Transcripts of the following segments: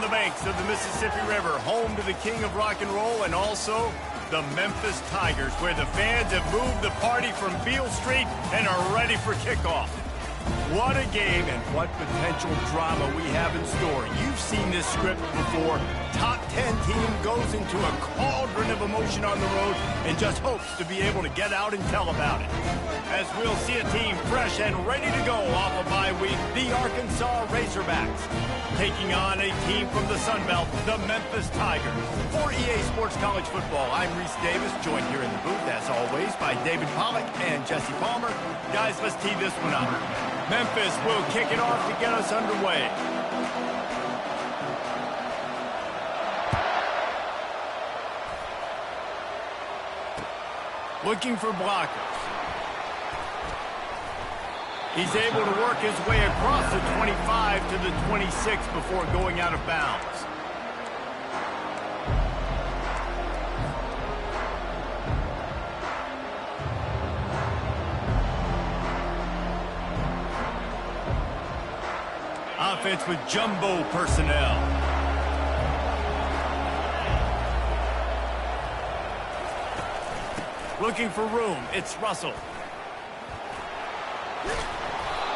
the banks of the Mississippi River, home to the king of rock and roll and also the Memphis Tigers, where the fans have moved the party from Beale Street and are ready for kickoff. What a game and what potential drama we have in store. You've seen this script before. Top 10 team goes into a cauldron of emotion on the road and just hopes to be able to get out and tell about it. As we'll see a team fresh and ready to go off a bye week, the Arkansas Razorbacks, taking on a team from the Sun Belt, the Memphis Tigers. For EA Sports College Football, I'm Reese Davis, joined here in the booth, as always, by David Pollack and Jesse Palmer. Guys, let's tee this one up. Memphis will kick it off to get us underway. Looking for blockers. He's able to work his way across the 25 to the 26 before going out of bounds. Offense with jumbo personnel. Looking for room. It's Russell.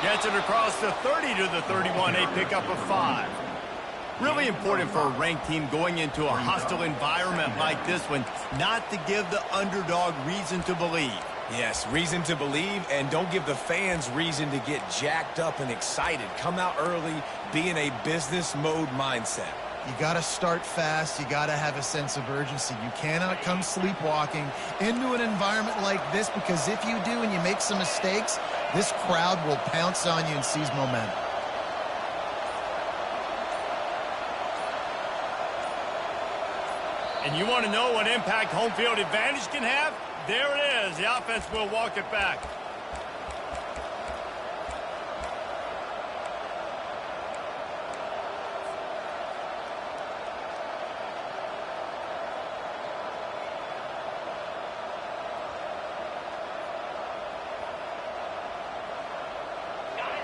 Gets it across the 30 to the 31, a pickup of 5. Really important for a ranked team going into a hostile environment like this one, not to give the underdog reason to believe. Yes, reason to believe, and don't give the fans reason to get jacked up and excited. Come out early, be in a business mode mindset. You got to start fast. You got to have a sense of urgency. You cannot come sleepwalking into an environment like this, because if you do and you make some mistakes, this crowd will pounce on you and seize momentum. And you want to know what impact home field advantage can have? There it is. The offense will walk it back.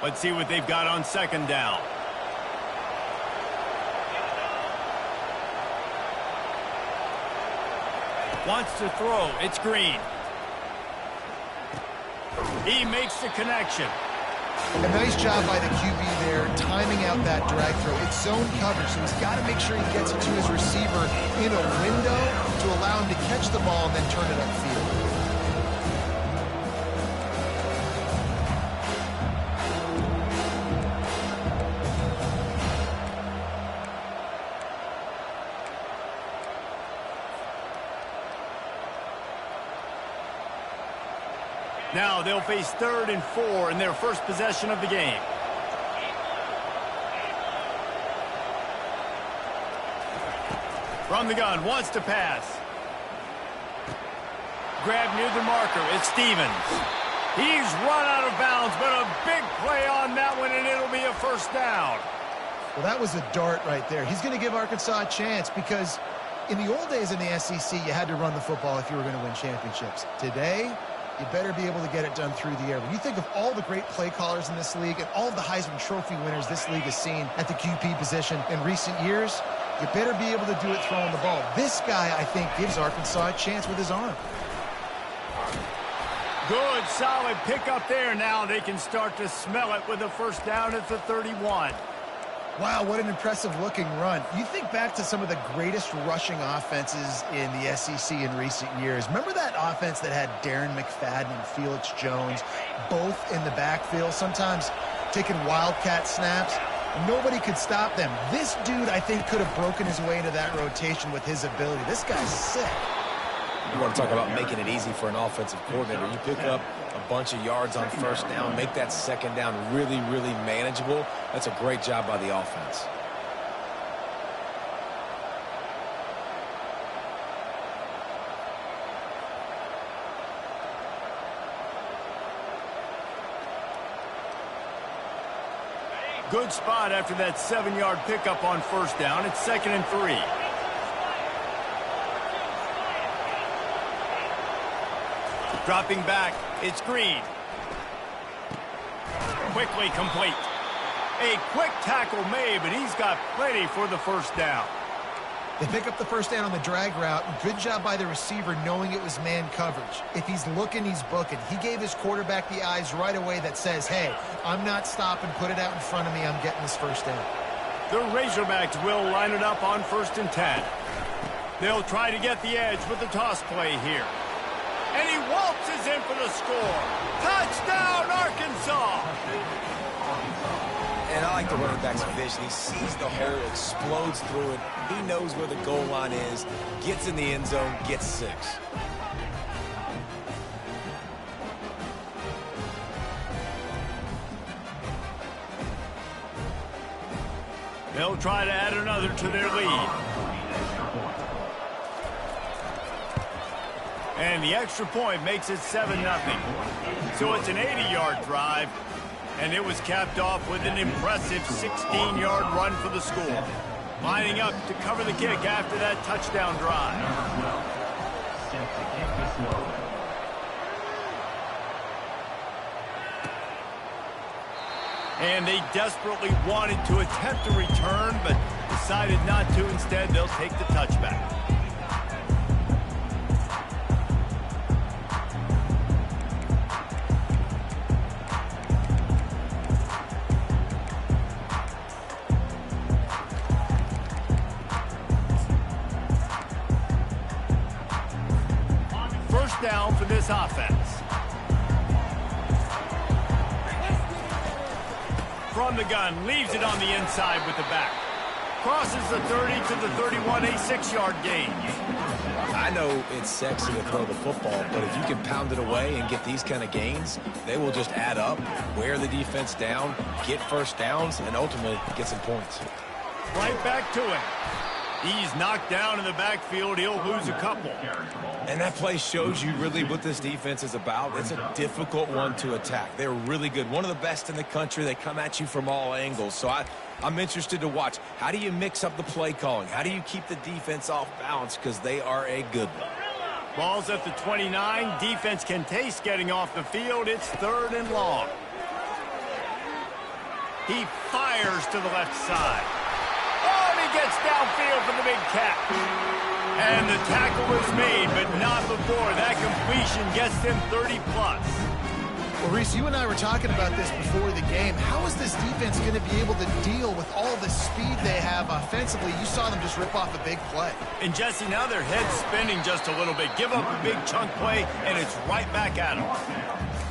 Let's see what they've got on second down. Wants to throw. It's Green. He makes the connection. A nice job by the QB there, timing out that drag throw. It's zone coverage, so he's got to make sure he gets it to his receiver in a window to allow him to catch the ball and then turn it upfield. Now they'll face 3rd and 4 in their first possession of the game. From the gun, wants to pass. Grab near the marker, it's Stevens. He's run out of bounds, but a big play on that one, and it'll be a first down. Well, that was a dart right there. He's going to give Arkansas a chance, because in the old days in the SEC, you had to run the football if you were going to win championships. Today, you better be able to get it done through the air. When you think of all the great play callers in this league and all of the Heisman Trophy winners this league has seen at the QB position in recent years, you better be able to do it throwing the ball. This guy, I think, gives Arkansas a chance with his arm. Good, solid pickup there. Now they can start to smell it with a first down at the 31. Wow, what an impressive-looking run. You think back to some of the greatest rushing offenses in the SEC in recent years. Remember that offense that had Darren McFadden and Felix Jones both in the backfield, sometimes taking wildcat snaps? Nobody could stop them. This dude, I think, could have broken his way into that rotation with his ability. This guy's sick. You want to talk about making it easy for an offensive coordinator. You pick up a bunch of yards on first down, make that second down really, really manageable. That's a great job by the offense. Good spot after that 7-yard pickup on first down. It's 2nd and 3. Dropping back, it's Green. Quickly complete. A quick tackle made, but he's got plenty for the first down. They pick up the first down on the drag route. Good job by the receiver knowing it was man coverage. If he's looking, he's booking. He gave his quarterback the eyes right away that says, hey, I'm not stopping. Put it out in front of me. I'm getting this first down. The Razorbacks will line it up on 1st and 10. They'll try to get the edge with the toss play here. And he waltzes in for the score. Touchdown, Arkansas! And I like the running back's vision. He sees the hole, explodes through it. He knows where the goal line is, gets in the end zone, gets 6. They'll try to add another to their lead. And the extra point makes it 7-0. So it's an 80-yard drive. And it was capped off with an impressive 16-yard run for the score. Lining up to cover the kick after that touchdown drive. And they desperately wanted to attempt a return, but decided not to. Instead, they'll take the touchback. Down for this offense. From the gun, leaves it on the inside with the back. Crosses the 30 to the 31, a 6-yard gain. I know it's sexy to throw the football, but if you can pound it away and get these kind of gains, they will just add up, wear the defense down, get first downs, and ultimately get some points. Right back to him. He's knocked down in the backfield. He'll lose a couple. And that play shows you really what this defense is about. It's a difficult one to attack. They're really good. One of the best in the country. They come at you from all angles. So I'm interested to watch. How do you mix up the play calling? How do you keep the defense off balance? Because they are a good one. Ball's at the 29. Defense can taste getting off the field. It's 3rd and long. He fires to the left side. Oh, and he gets downfield for the big catch. And the tackle was made, but not before that completion gets them 30-plus. Well, Reese, you and I were talking about this before the game. How is this defense going to be able to deal with all the speed they have offensively? You saw them just rip off a big play. And, Jesse, now their head's spinning just a little bit. Give up a big chunk play, and it's right back at them.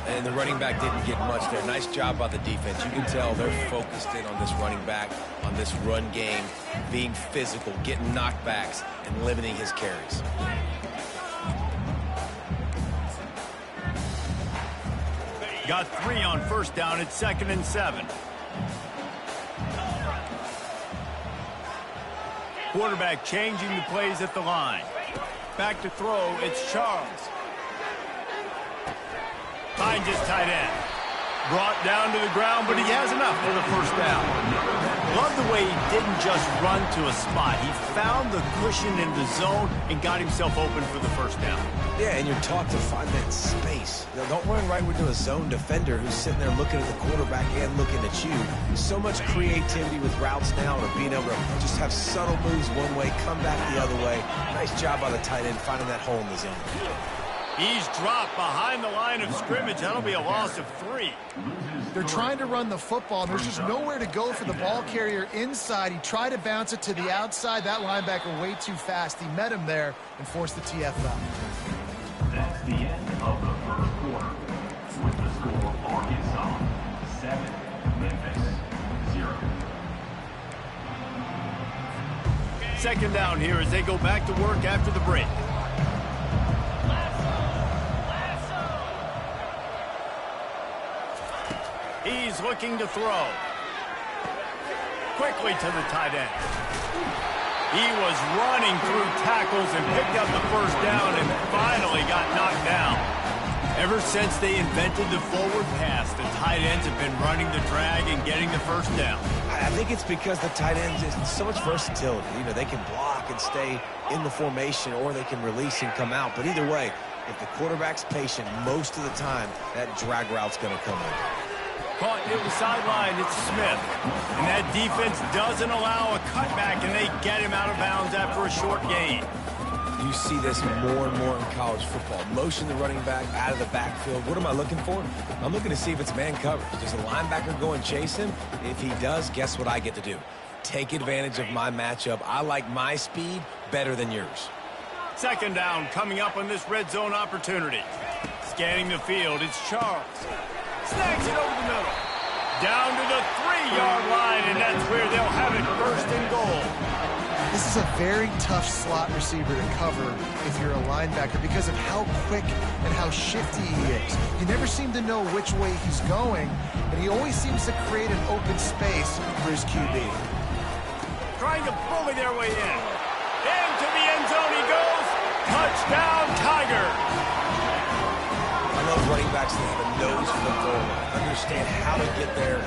And the running back didn't get much there. Nice job by the defense. You can tell they're focused in on this running back, on this run game, being physical, getting knockbacks, and limiting his carries. Got 3 on first down. It's 2nd and 7. Quarterback changing the plays at the line. Back to throw. It's Charles. Finds his tight end. Brought down to the ground, but he has enough for the first down. Love the way he didn't just run to a spot. He found the cushion in the zone and got himself open for the first down. Yeah, and you're taught to find that space. You know, don't run right into a zone defender who's sitting there looking at the quarterback and looking at you. So much creativity with routes now and being able to just have subtle moves one way, come back the other way. Nice job by the tight end finding that hole in the zone. He's dropped behind the line of scrimmage. That'll be a loss of 3. They're trying to run the football, and there's just nowhere to go for the ball carrier inside. He tried to bounce it to the outside. That linebacker way too fast. He met him there and forced the TFL. That's the end of the first quarter. With the score, Arkansas 7, Memphis 0. Second down here as they go back to work after the break. He's looking to throw. Quickly to the tight end. He was running through tackles and picked up the first down and finally got knocked down. Ever since they invented the forward pass, the tight ends have been running the drag and getting the first down. I think it's because the tight ends is so much versatility. You know, they can block and stay in the formation, or they can release and come out. But either way, if the quarterback's patient most of the time, that drag route's going to come in. Caught near the sideline, it's Smith. And that defense doesn't allow a cutback, and they get him out of bounds after a short gain. You see this more and more in college football. Motion the running back out of the backfield. What am I looking for? I'm looking to see if it's man coverage. Does a linebacker go and chase him? If he does, guess what I get to do? Take advantage of my matchup. I like my speed better than yours. Second down coming up on this red zone opportunity. Scanning the field, it's Charles. Snags it over the middle. Down to the 3-yard line, and that's where they'll have it first and goal. This is a very tough slot receiver to cover if you're a linebacker because of how quick and how shifty he is. You never seem to know which way he's going, and he always seems to create an open space for his QB. Trying to bully their way in. Into the end zone he goes. Touchdown, Tiger. I love running backs that have a nose for the goal line. Understand how to get there,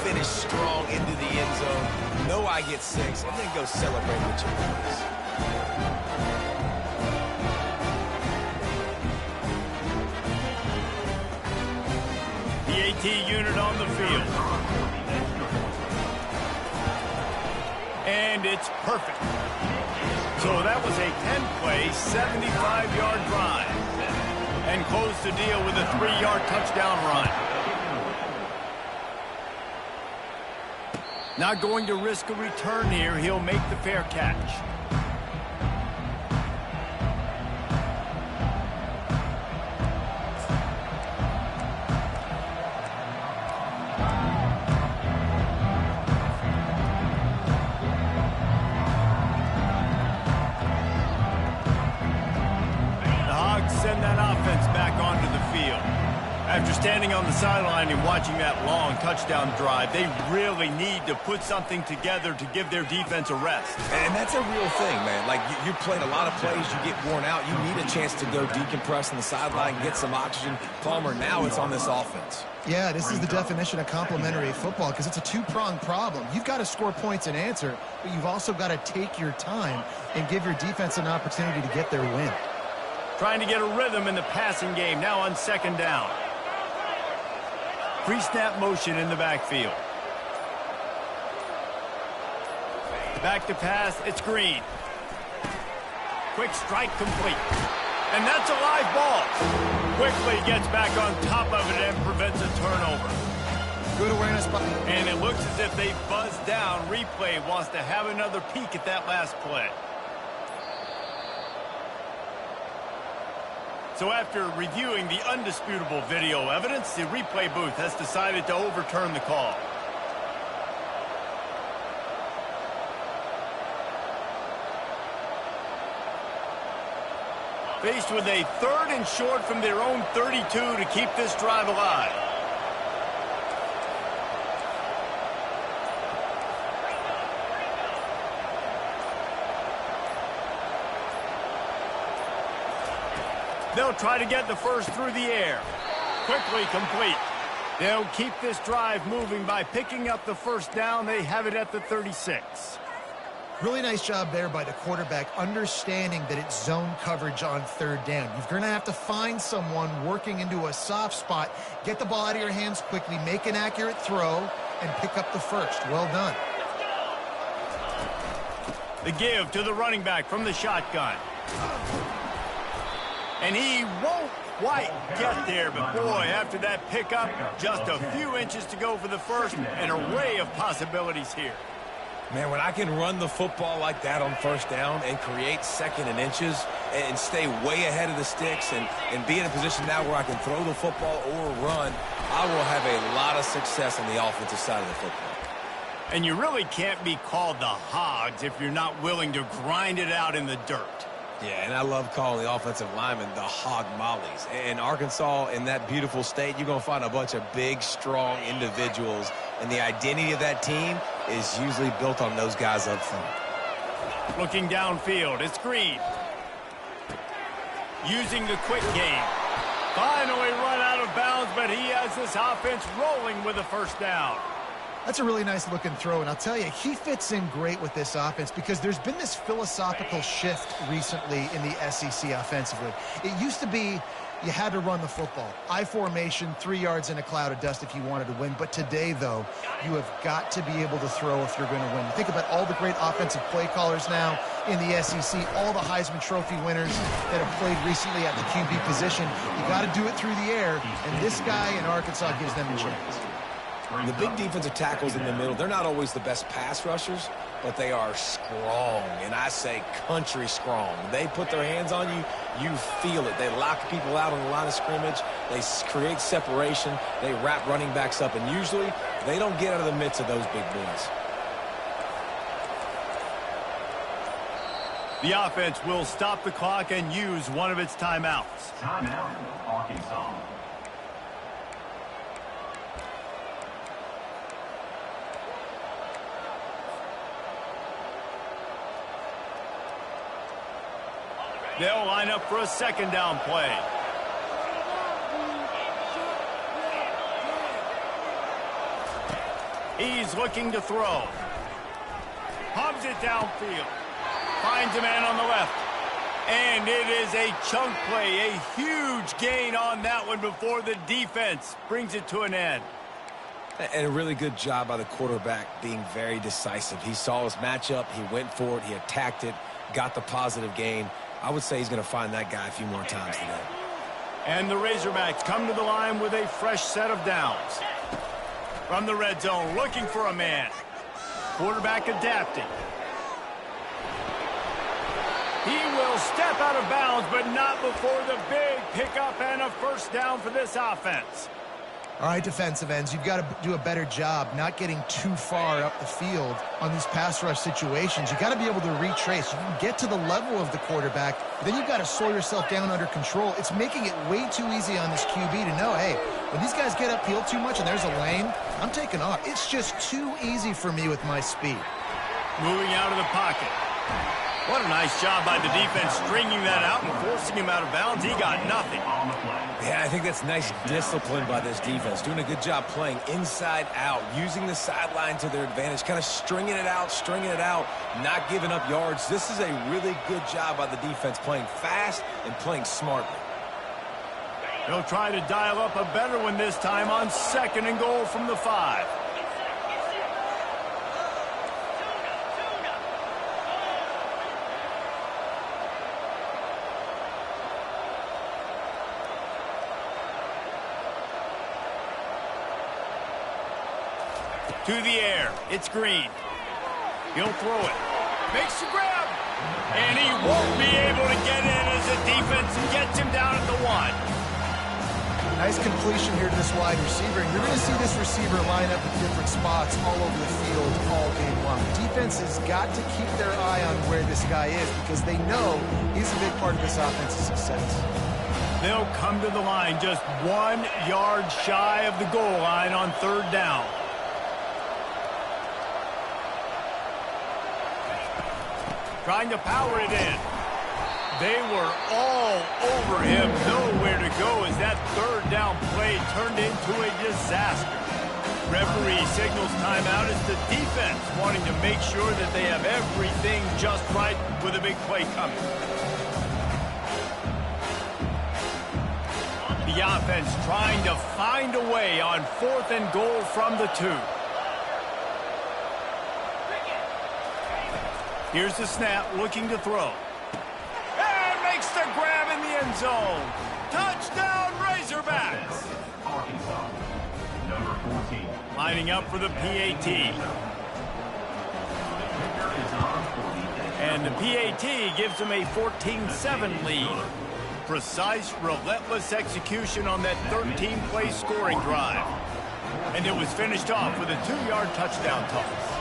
finish strong into the end zone, know I get 6, and then go celebrate with your boys. The AT unit on the field. And it's perfect. So that was a 10-play, 75-yard drive. And close the deal with a 3-yard touchdown run. Not going to risk a return here. He'll make the fair catch. Send that offense back onto the field. After standing on the sideline and watching that long touchdown drive, they really need to put something together to give their defense a rest. And that's a real thing, man. Like, you played a lot of plays, you get worn out. You need a chance to go decompress on the sideline, get some oxygen. Palmer, now it's on this offense. Yeah, this is the definition of complementary football because it's a two-pronged problem. You've got to score points and answer, but you've also got to take your time and give your defense an opportunity to get their win. Trying to get a rhythm in the passing game, now on second down. Pre-snap motion in the backfield. Back to pass, it's Green. Quick strike complete. And that's a live ball. Quickly gets back on top of it and prevents a turnover. Good awareness. And it looks as if they buzzed down. Replay wants to have another peek at that last play. So after reviewing the undisputable video evidence, the replay booth has decided to overturn the call. Faced with a 3rd and short from their own 32 to keep this drive alive. They'll try to get the first through the air. Quickly complete. They'll keep this drive moving by picking up the first down. They have it at the 36. Really nice job there by the quarterback, understanding that it's zone coverage on 3rd down. You're going to have to find someone working into a soft spot, get the ball out of your hands quickly, make an accurate throw, and pick up the first. Well done. The give to the running back from the shotgun. And he won't quite get there, but boy, after that pickup, just a few inches to go for the first. An array of possibilities here. Man, when I can run the football like that on 1st down and create 2nd and inches and stay way ahead of the sticks and be in a position now where I can throw the football or run, I will have a lot of success on the offensive side of the football. And you really can't be called the Hogs if you're not willing to grind it out in the dirt. Yeah, and I love calling the offensive linemen the hog mollies. In Arkansas, in that beautiful state, you're going to find a bunch of big, strong individuals, and the identity of that team is usually built on those guys up front. Looking downfield, it's Green. Using the quick game. Finally run out of bounds, but he has this offense rolling with a first down. That's a really nice looking throw, and I'll tell you, he fits in great with this offense because there's been this philosophical shift recently in the SEC offensively. It used to be you had to run the football. I formation, 3 yards in a cloud of dust if you wanted to win. But today, though, you have got to be able to throw if you're going to win. You think about all the great offensive play callers now in the SEC, all the Heisman Trophy winners that have played recently at the QB position. You got to do it through the air, and this guy in Arkansas gives them a chance. The big defensive tackles in the middle, they're not always the best pass rushers, but they are strong, and I say country strong. They put their hands on you, you feel it. They lock people out on the line of scrimmage. They create separation. They wrap running backs up, and usually they don't get out of the midst of those big boys. The offense will stop the clock and use one of its timeouts. Timeout, Arkansas. They'll line up for a second down play. He's looking to throw. Pumps it downfield. Finds a man on the left. And it is a chunk play. A huge gain on that one before the defense brings it to an end. And a really good job by the quarterback being very decisive. He saw his matchup. He went for it. He attacked it. Got the positive gain. I would say he's going to find that guy a few more times today. And the Razorbacks come to the line with a fresh set of downs. From the red zone, looking for a man. Quarterback adapting. He will step out of bounds, but not before the big pickup and a first down for this offense. All right, defensive ends, you've got to do a better job not getting too far up the field on these pass rush situations. You've got to be able to retrace. You can get to the level of the quarterback, but then you've got to slow yourself down under control. It's making it way too easy on this QB to know, hey, when these guys get upfield too much and there's a lane, I'm taking off. It's just too easy for me with my speed. Moving out of the pocket. What a nice job by the defense stringing that out and forcing him out of bounds. He got nothing. Yeah, I think that's nice discipline by this defense. Doing a good job playing inside out, using the sideline to their advantage, kind of stringing it out, not giving up yards. This is a really good job by the defense, playing fast and playing smartly. They'll try to dial up a better one this time on 2nd and goal from the 5. To the air. It's Green. He'll throw it. Makes the grab. And he won't be able to get in as the defense gets him down at the 1. Nice completion here to this wide receiver. And you're going to see this receiver line up in different spots all over the field all game long. Defense has got to keep their eye on where this guy is because they know he's a big part of this offense's success. They'll come to the line just 1 yard shy of the goal line on 3rd down. Trying to power it in. They were all over him. Nowhere to go as that 3rd down play turned into a disaster. Referee signals timeout as the defense wanting to make sure that they have everything just right with a big play coming. The offense trying to find a way on 4th and goal from the 2. Here's the snap, looking to throw. And makes the grab in the end zone. Touchdown, Razorbacks! Arkansas, number 14. Lining up for the PAT. And the PAT gives them a 14-7 lead. Precise, relentless execution on that 13-play scoring drive. And it was finished off with a 2-yard touchdown toss.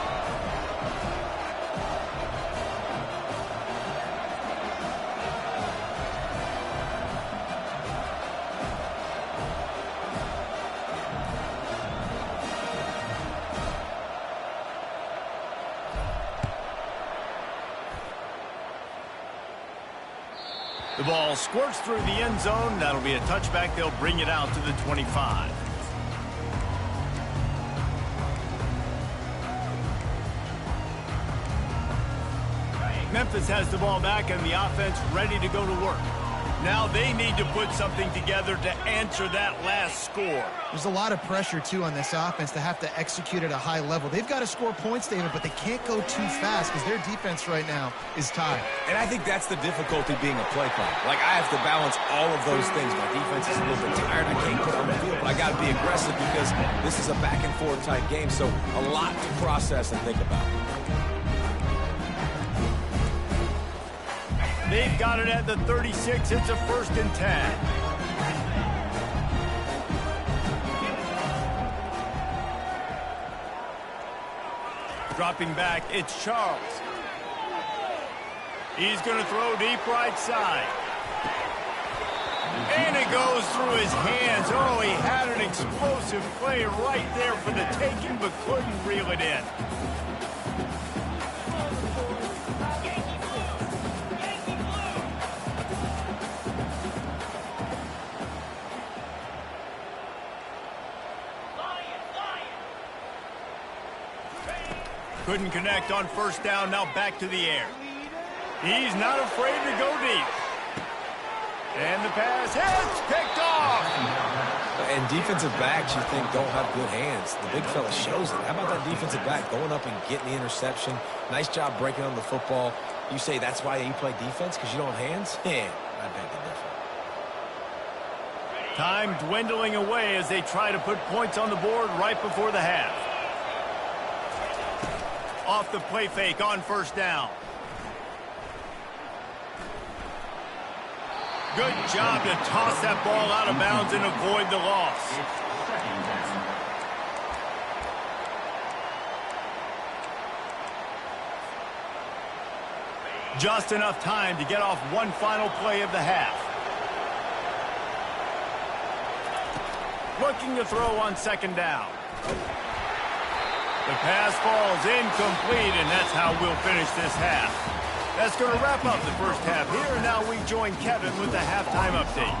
The ball squirts through the end zone. That'll be a touchback. They'll bring it out to the 25. Memphis has the ball back and the offense ready to go to work. Now they need to put something together to answer that last score. There's a lot of pressure, too, on this offense to have to execute at a high level. They've got to score points, David, but they can't go too fast because their defense right now is tied. And I think that's the difficulty being a play caller. Like, I have to balance all of those things. My defense is a little bit tired. I can't put on the field, but I got to be aggressive because this is a back-and-forth type game, so a lot to process and think about. They've got it at the 36. It's a 1st and 10. Dropping back, it's Charles. He's going to throw deep right side. And it goes through his hands. Oh, he had an explosive play right there for the taking, but couldn't reel it in. Couldn't connect on 1st down, now back to the air. He's not afraid to go deep. And the pass hits, picked off. And defensive backs, you think, don't have good hands. The big fella shows it. How about that defensive back going up and getting the interception? Nice job breaking on the football. You say that's why you play defense, because you don't have hands? Yeah, I beg to differ. Time dwindling away as they try to put points on the board right before the half. Off the play fake on 1st down. Good job to toss that ball out of bounds and avoid the loss. Just enough time to get off one final play of the half. Looking to throw on 2nd down. The pass falls incomplete, and that's how we'll finish this half. That's going to wrap up the first half here. And now we join Kevin with the halftime update.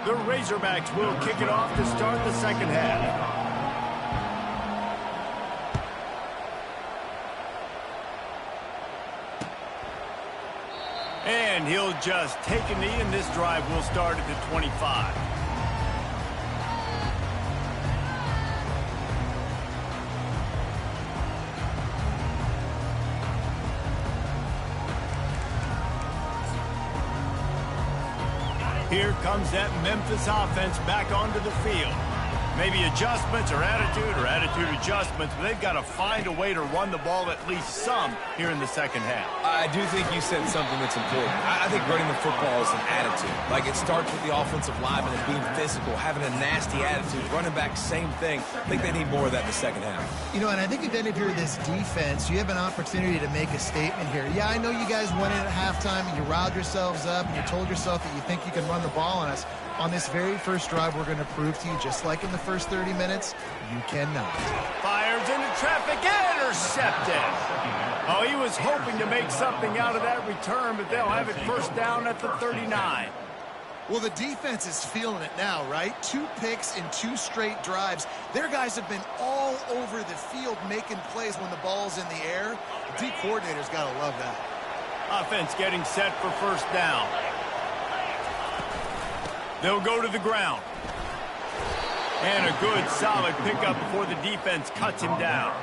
The Razorbacks will kick it off to start the 2nd half. And he'll just take a knee, and this drive will start at the 25. Here comes that Memphis offense back onto the field. Maybe adjustments or attitude adjustments, but they've got to find a way to run the ball at least some here in the 2nd half. I do think you said something that's important. I think running the football is an attitude. Like, it starts with the offensive lineman and being physical, having a nasty attitude. Running back, same thing. I think they need more of that in the 2nd half. You know, and I think then if you're this defense, you have an opportunity to make a statement here. Yeah, I know you guys went in at halftime and you riled yourselves up and you told yourself that you think you can run the ball on us. On this very first drive, we're going to prove to you, just like in the first 30 minutes, you cannot. Fires into traffic, intercepted. Oh, he was hoping to make something out of that return, but they'll have it 1st down at the 39. Well, the defense is feeling it now, right? 2 picks in 2 straight drives. Their guys have been all over the field making plays when the ball's in the air. The D coordinator's got to love that. Offense getting set for 1st down. They'll go to the ground. And a good, solid pickup before the defense cuts him down.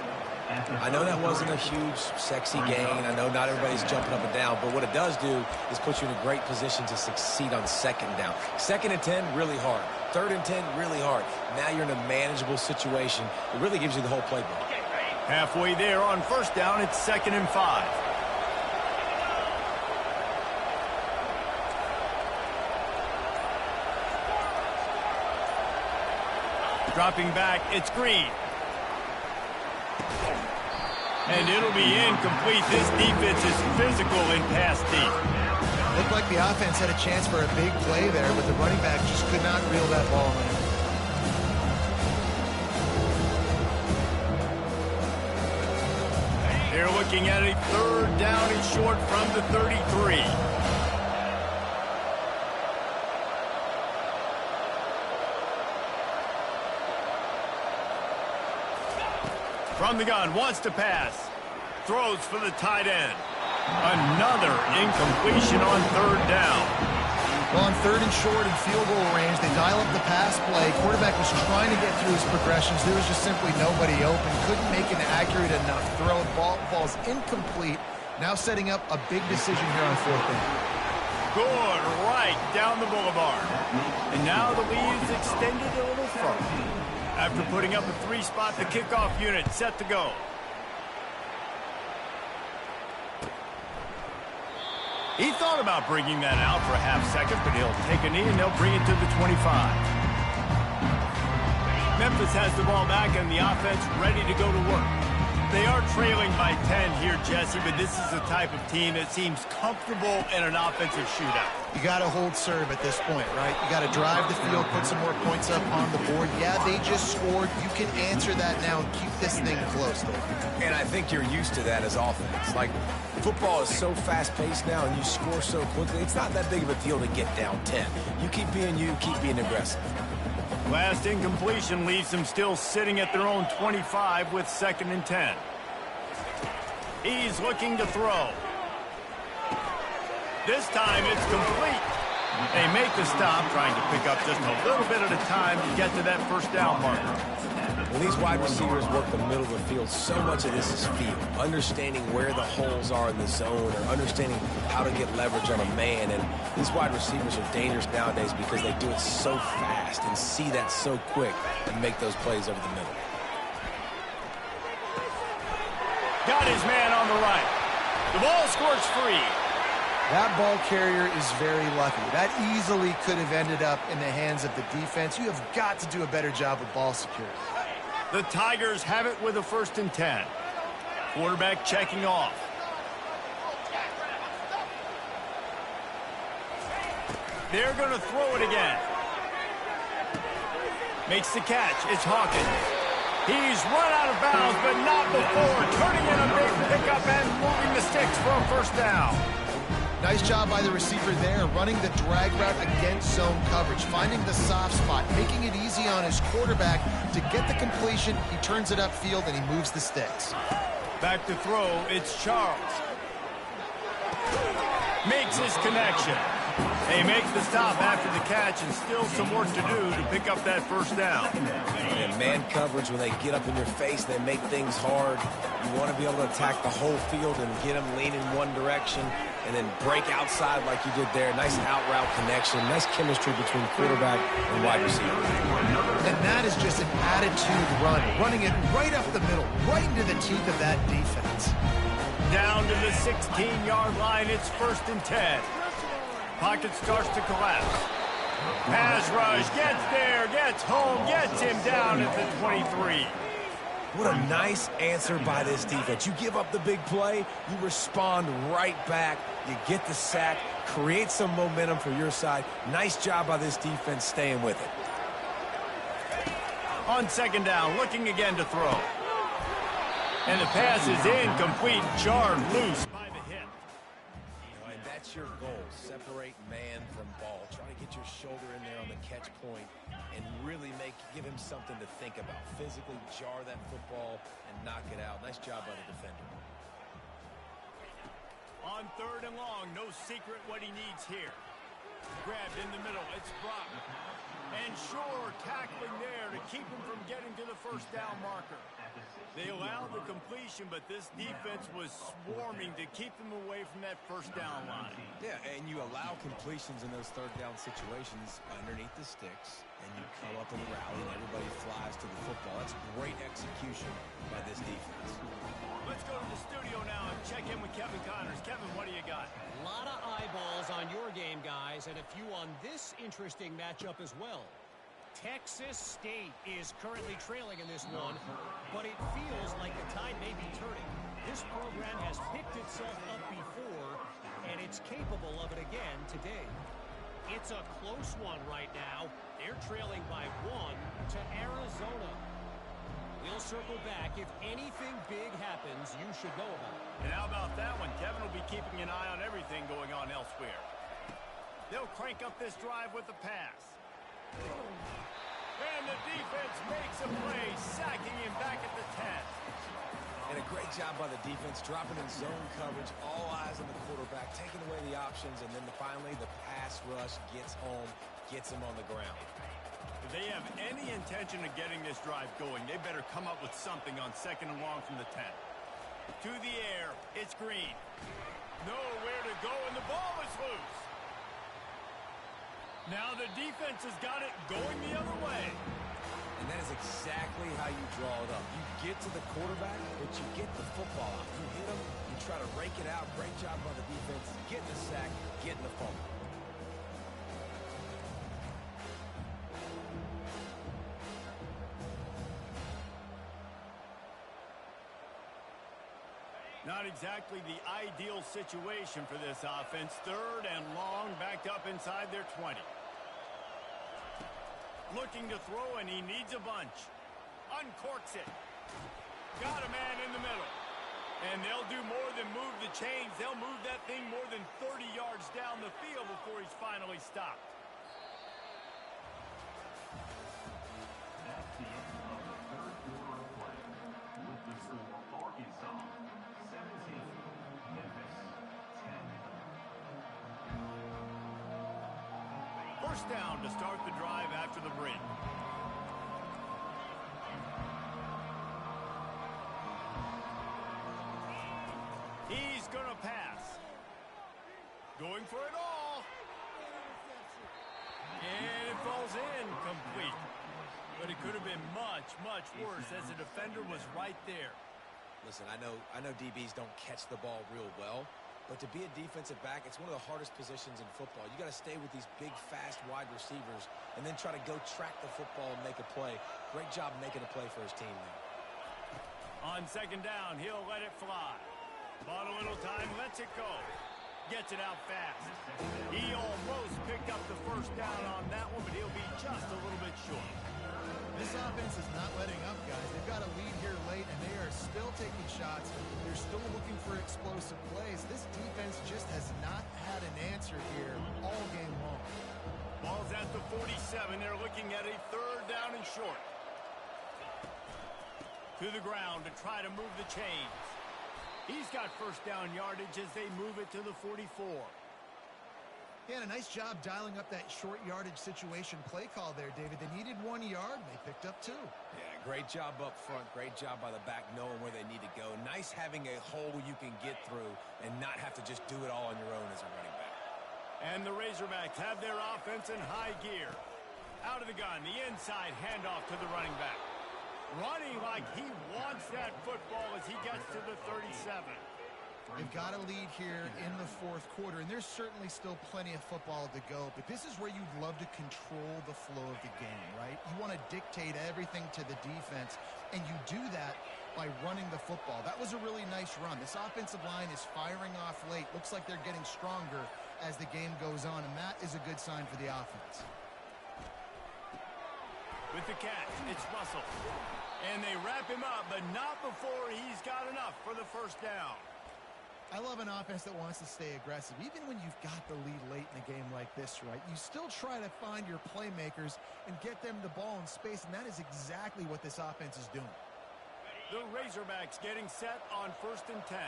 I know that wasn't a huge, sexy gain. I know not everybody's jumping up and down, but what it does do is put you in a great position to succeed on 2nd down. 2nd and 10, really hard. 3rd and 10, really hard. Now you're in a manageable situation. It really gives you the whole playbook. Halfway there on 1st down, it's 2nd and 5. Dropping back, it's Green. And it'll be incomplete. This defense is physical in pass deep. Looked like the offense had a chance for a big play there, but the running back just could not reel that ball in. They're looking at a 3rd down and short from the 33. From the gun, wants to pass. Throws for the tight end. Another incompletion on third down. Well, on third and short and field goal range, they dial up the pass play. Quarterback was trying to get through his progressions. There was just simply nobody open. Couldn't make an accurate enough throw. Ball's incomplete. Now setting up a big decision here on fourth down. Good, right down the boulevard. And now the lead is extended a little further. After putting up a 3-spot, the kickoff unit set to go. He thought about bringing that out for a half second, but he'll take a knee and they'll bring it to the 25. Memphis has the ball back and the offense ready to go to work. They are trailing by 10 here, Jesse, but this is the type of team that seems comfortable in an offensive shootout. You got to hold serve at this point, right? You got to drive the field, put some more points up on the board. Yeah, they just scored. You can answer that now and keep this thing close. And I think you're used to that as offense. Like, football is so fast-paced now and you score so quickly, it's not that big of a deal to get down 10. You keep being you, keep being aggressive. Last incompletion leaves them still sitting at their own 25 with 2nd and 10. He's looking to throw. This time it's complete. They make the stop, trying to pick up just a little bit at a time to get to that first down marker. When these wide receivers work the middle of the field, so much of this is feel. Understanding where the holes are in the zone or understanding how to get leverage on a man. And these wide receivers are dangerous nowadays because they do it so fast and see that so quick and make those plays over the middle. Got his man on the right. The ball squirts free. That ball carrier is very lucky. That easily could have ended up in the hands of the defense. You have got to do a better job with ball security. The Tigers have it with a 1st and 10. Quarterback checking off. They're going to throw it again. Makes the catch. It's Hawkins. He's run out of bounds, but not before. Turning in a big pickup and moving the sticks for a 1st down. Nice job by the receiver there, running the drag route against zone coverage, finding the soft spot, making it easy on his quarterback to get the completion. He turns it upfield and he moves the sticks. Back to throw, it's Charles. Makes his connection. He makes the stop after the catch and still some work to do to pick up that 1st down. And man coverage, when they get up in your face, they make things hard. You want to be able to attack the whole field and get them leaning one direction and then break outside like you did there. Nice out route connection. Nice chemistry between quarterback and wide receiver. And that is just an attitude run, running it right up the middle, right into the teeth of that defense. Down to the 16-yard line, it's 1st and 10. Pocket starts to collapse. Pass rush, gets there, gets home, gets him down at the 23. What a nice answer by this defense. You give up the big play, you respond right back, you get the sack, create some momentum for your side. Nice job by this defense staying with it. On 2nd down, looking again to throw. And the pass is incomplete, jarred loose by the hit. And that's your goal, separate man from ball. Try to get your shoulder in there on the catch point and really give him something to think about. Physically jar that football and knock it out. Nice job by the defender. On 3rd and long, no secret what he needs here. Grabbed in the middle, it's Brock. And Shore tackling there to keep him from getting to the 1st down marker. They allowed the completion, but this defense was swarming to keep them away from that 1st down line. Yeah, and you allow completions in those 3rd down situations underneath the sticks, and you come up in the rally, and everybody flies to the football. That's great execution by this defense. Let's go to the studio now and check in with Kevin Connors. Kevin, what do you got? A lot of eyeballs on your game, guys, and a few on this interesting matchup as well. Texas State is currently trailing in this one, but it feels like the tide may be turning. This program has picked itself up before, and it's capable of it again today. It's a close one right now. They're trailing by 1 to Arizona. We'll circle back. If anything big happens, you should know about it. And how about that one? Kevin will be keeping an eye on everything going on elsewhere. They'll crank up this drive with the pass. And the defense makes a play, sacking him back at the 10. And a great job by the defense, dropping in zone coverage, all eyes on the quarterback, taking away the options, and then finally the pass rush gets home, gets him on the ground. If they have any intention of getting this drive going, they better come up with something on 2nd and long from the 10. To the air, it's Green. Nowhere to go, and the ball is loose. Now the defense has got it going the other way. And that is exactly how you draw it up. You get to the quarterback, but you get the football out. You hit him, you try to rake it out. Great job by the defense, getting the sack, getting the fumble. Not exactly the ideal situation for this offense. 3rd and long, backed up inside their 20. Looking to throw, and he needs a bunch. Uncorks it. Got a man in the middle. And they'll do more than move the chains. They'll move that thing more than 30 yards down the field before he's finally stopped. That's the end of the 3rd quarter of play. With the score, Arkansas 17, Memphis 10. First down to start the drive after the break. He's going to pass. Going for it all. And it falls in complete. But it could have been much, much worse as the defender was right there. Listen, I know DBs don't catch the ball real well, but to be a defensive back, it's one of the hardest positions in football. You got to stay with these big, fast wide receivers and then try to go track the football and make a play. Great job making a play for his team there. On 2nd down, he'll let it fly. Bought a little time, lets it go. Gets it out fast. He almost picked up the first down on that one, but he'll be just a little bit short. This offense is not letting up, guys. They've got a lead here late, and they are still taking shots. They're still looking for explosive plays. This defense just has not had an answer here all game long. Ball's at the 47. They're looking at a 3rd down and short. To the ground to try to move the chains. He's got first down yardage as they move it to the 44. Yeah, and a nice job dialing up that short yardage situation play call there, David. They needed 1 yard, and they picked up 2. Yeah, great job up front. Great job by the back knowing where they need to go. Nice having a hole you can get through and not have to just do it all on your own as a running back. And the Razorbacks have their offense in high gear. Out of the gun, the inside handoff to the running back. Running like he wants that football as he gets to the 37. They've got a lead here in the 4th quarter, and there's certainly still plenty of football to go, but this is where you'd love to control the flow of the game, right? You want to dictate everything to the defense, and you do that by running the football. That was a really nice run. This offensive line is firing off late. Looks like they're getting stronger as the game goes on, and that is a good sign for the offense. With the catch, it's Russell. And they wrap him up, but not before he's got enough for the first down. I love an offense that wants to stay aggressive. Even when you've got the lead late in a game like this, right, you still try to find your playmakers and get them the ball in space, and that is exactly what this offense is doing. The Razorbacks getting set on 1st and 10.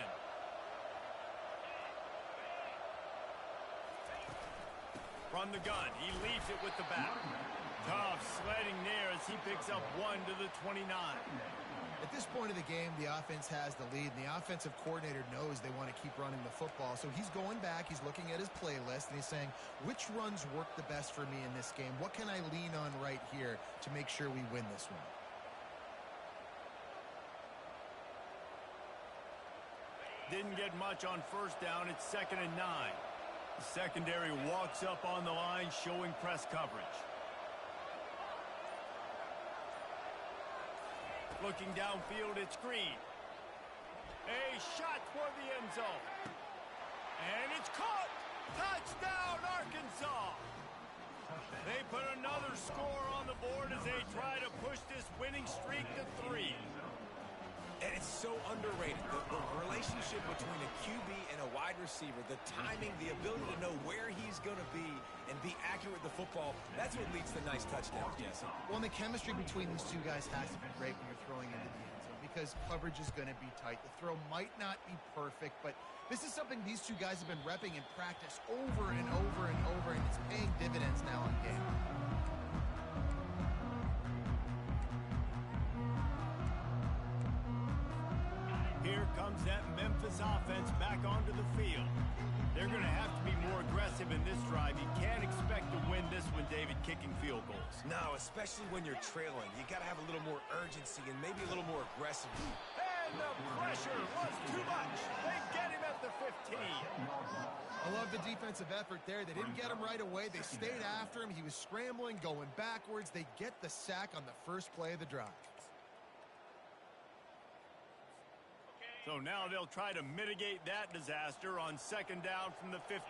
From the gun, he leaves it with the back. Tough sledding there as he picks up 1 to the 29. At this point of the game, the offense has the lead, and the offensive coordinator knows they want to keep running the football. So he's going back, he's looking at his playlist, and he's saying, which runs work the best for me in this game? What can I lean on right here to make sure we win this one? Didn't get much on first down. It's 2nd and 9. The secondary walks up on the line, showing press coverage. Looking downfield, it's Green. A shot toward the end zone. And it's caught! Touchdown, Arkansas! They put another score on the board as they try to push this winning streak to 3. And it's so underrated. The relationship between a QB and a wide receiver, the timing, the ability to know where he's going to be and be accurate with the football, that's what leads to nice touchdowns, Jesse. Well, and the chemistry between these two guys has to be great when you're throwing into the end zone because coverage is going to be tight. The throw might not be perfect, but this is something these two guys have been repping in practice over and over and over, and it's paying dividends now in game. Here comes that Memphis offense back onto the field. They're going to have to be more aggressive in this drive. You can't expect to win this one, David, kicking field goals. No, especially when you're trailing. You got to have a little more urgency and maybe a little more aggressive. And the pressure was too much. They get him at the 15. I love the defensive effort there. They didn't get him right away. They stayed after him. He was scrambling, going backwards. They get the sack on the first play of the drive. So now they'll try to mitigate that disaster on second down from the 15.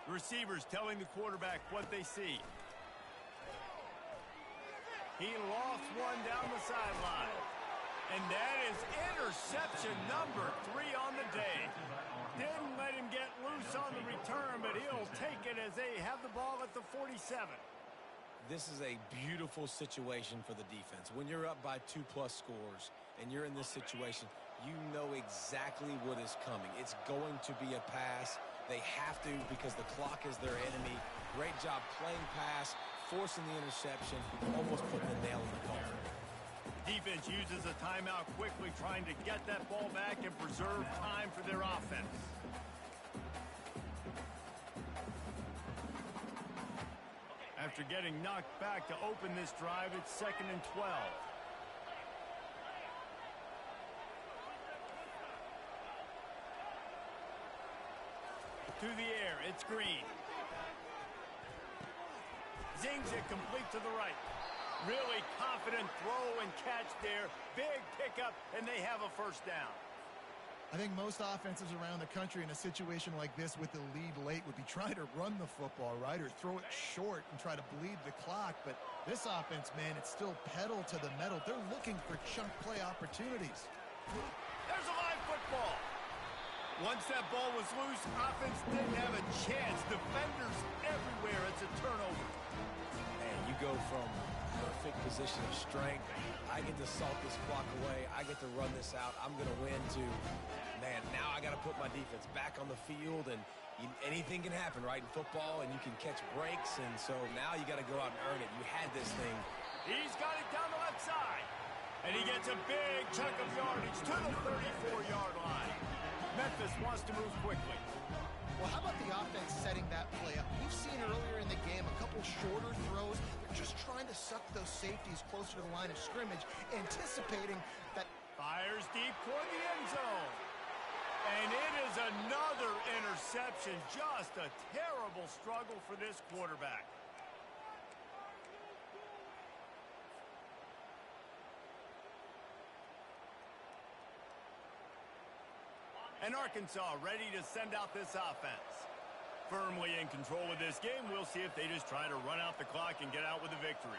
The receivers telling the quarterback what they see. He lost one down the sideline. And that is interception number 3 on the day. Didn't let him get loose on the return, but he'll take it as they have the ball at the 47. This is a beautiful situation for the defense. When you're up by 2+ scores and you're in this situation, you know exactly what is coming. It's going to be a pass. They have to because the clock is their enemy. Great job playing pass, forcing the interception, almost putting the nail in the coffin. Defense uses a timeout quickly, trying to get that ball back and preserve time for their offense. After getting knocked back to open this drive, it's 2nd and 12. To the air, it's Green. Zings it complete to the right. Really confident throw and catch there. Big pickup, and they have a first down. I think most offenses around the country in a situation like this with the lead late would be trying to run the football, right, or throw it short and try to bleed the clock. But this offense, man, it's still pedal to the metal. They're looking for chunk play opportunities. There's a live football. Once that ball was loose, offense didn't have a chance. Defenders everywhere. It's a turnover. And you go from perfect position of strength. I get to salt this clock away. I get to run this out. I'm going to win to, man, now I got to put my defense back on the field, and anything can happen, right, in football, and you can catch breaks, and so now you got to go out and earn it. You had this thing. He's got it down the left side, and he gets a big chunk of yardage to the 34-yard line. Memphis wants to move quickly. Well, how about the offense setting that play up? We've seen earlier in the game a couple shorter throws. They're just trying to suck those safeties closer to the line of scrimmage, anticipating that. Fires deep toward the end zone. And it is another interception. Just a terrible struggle for this quarterback. And Arkansas ready to send out this offense. Firmly in control of this game. We'll see if they just try to run out the clock and get out with a victory.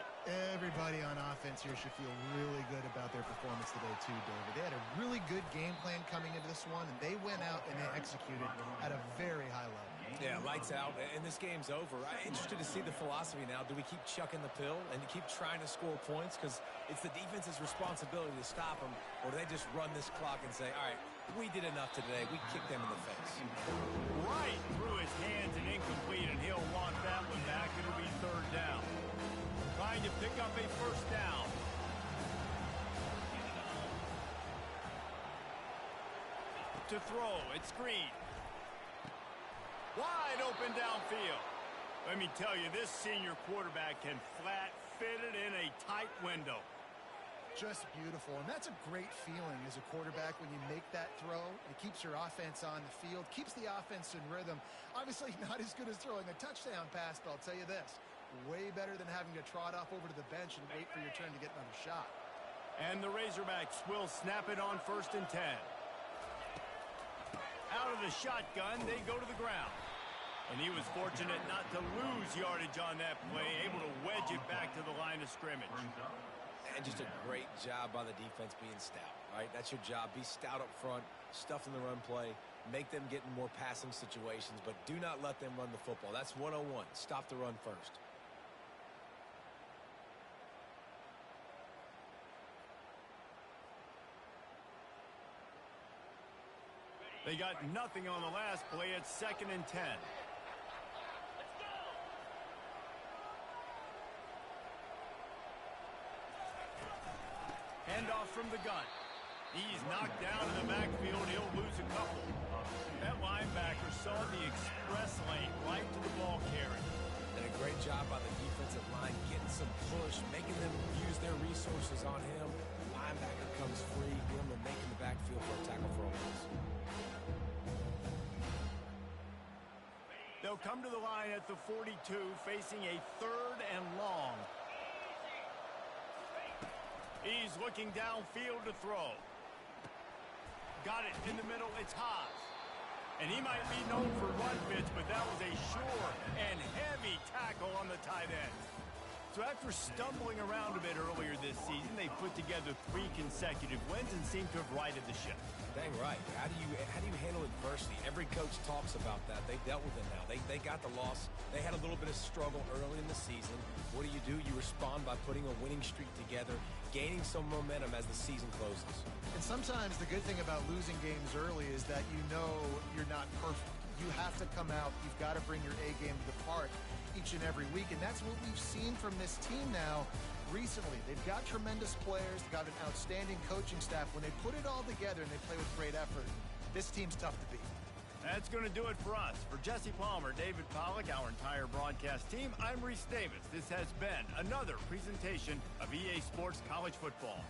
Everybody on offense here should feel really good about their performance today too, David. They had a really good game plan coming into this one, and they went out and they executed at a very high level. Yeah, lights out, and this game's over. I'm interested to see the philosophy now. Do we keep chucking the pill and keep trying to score points? Because it's the defense's responsibility to stop them, or do they just run this clock and say, all right, we did enough today. We kicked them in the face. Right through his hands and incomplete, and he'll want that one back. It'll be 3rd down. Trying to pick up a first down. To throw, it's Green. Wide open downfield. Let me tell you, this senior quarterback can flat fit it in a tight window. Just beautiful, and that's a great feeling as a quarterback when you make that throw. It keeps your offense on the field, keeps the offense in rhythm. Obviously not as good as throwing a touchdown pass, but I'll tell you this, way better than having to trot off over to the bench and wait for your turn to get another shot. And the Razorbacks will snap it on 1st and 10. Out of the shotgun, they go to the ground. And he was fortunate not to lose yardage on that play, able to wedge it back to the line of scrimmage. And just a great job by the defense being stout, right? That's your job. Be stout up front, stuff in the run play, make them get in more passing situations, but do not let them run the football. That's 101. Stop the run first. They got nothing on the last play. It's 2nd and 10. Handoff from the gun. He's knocked down in the backfield. He'll lose a couple. That linebacker saw the express lane right to the ball carrier. And a great job by the defensive line getting some push, making them use their resources on him. The linebacker comes free, him and making the backfield for a tackle for a loss. They'll come to the line at the 42, facing a 3rd and long. He's looking downfield to throw. Got it in the middle. It's Haas. And he might be known for run fits, but that was a sure and heavy tackle on the tight end. So after stumbling around a bit earlier this season, they put together 3 consecutive wins and seem to have righted the ship. Dang right. How do you handle adversity? Every coach talks about that. They've dealt with it now. They got the loss. They had a little bit of struggle early in the season. What do? You respond by putting a winning streak together, gaining some momentum as the season closes. And sometimes the good thing about losing games early is that you know you're not perfect. You have to come out. You've got to bring your A game to the park each and every week, and that's what we've seen from this team now recently. They've got tremendous players. They've got an outstanding coaching staff. When they put it all together and they play with great effort, this team's tough to beat. That's going to do it for us. For Jesse Palmer, David Pollack, our entire broadcast team, I'm Reese Davis. This has been another presentation of EA Sports College Football.